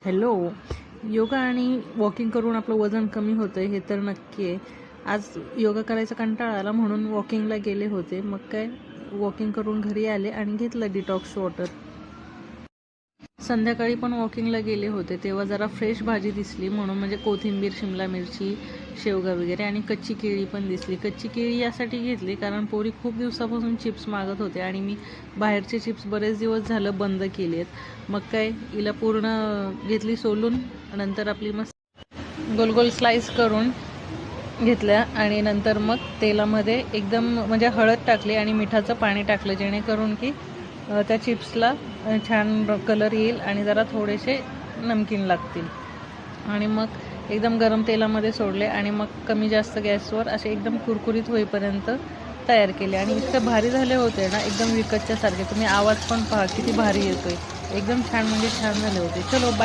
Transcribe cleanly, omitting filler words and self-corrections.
Hello. Yoga आणि walking करून आपलं वजन कमी होतं हे तर नक्की आहे. आज योगा करायचा कंटाळा आला म्हणून वॉकिंगला गेले होते. मग काय वॉकिंग करून घरी आले आणि घेतलं डिटॉक्स वॉटर. संध्याकाळी पण वॉकिंगला गेले होते तेव्हा जरा फ्रेश भाजी दिसली म्हणून, म्हणजे कोथिंबीर, शिमला मिरची, शेवगा वगैरे आणि कच्ची केळी पण दिसली. कच्ची केळी यासाठी घेतली कारण पोरी खूप दिवसापासून चिप्स मागत होते आणि मी बाहेरचे चिप्स बरेच दिवस झालं बंद केले आहेत. मग काय हिला पूर्ण घेतली सोलून, नंतर आपली मस्त गोल गोल स्लाइस करून घेतल्या आणि नंतर मग तेलामध्ये एकदम म्हणजे हळद टाकली आणि मिठाचं पाणी टाकलं जेणेकरून की त्या चिप्सला छान कलर येईल आणि जरा थोडेसे नमकीन लागतील. आणि मग एकदम गरम तेलामध्ये सोडले आणि मग कमी जास्त गॅसवर असे एकदम कुरकुरीत होईपर्यंत तयार केले आणि इतकं भारी झाले होते ना, एकदम विकतच्या सारखे. तुम्ही आवाज पण पहा किती भारी येतोय, एकदम छान म्हणजे छान झाले होते. चलो बाय.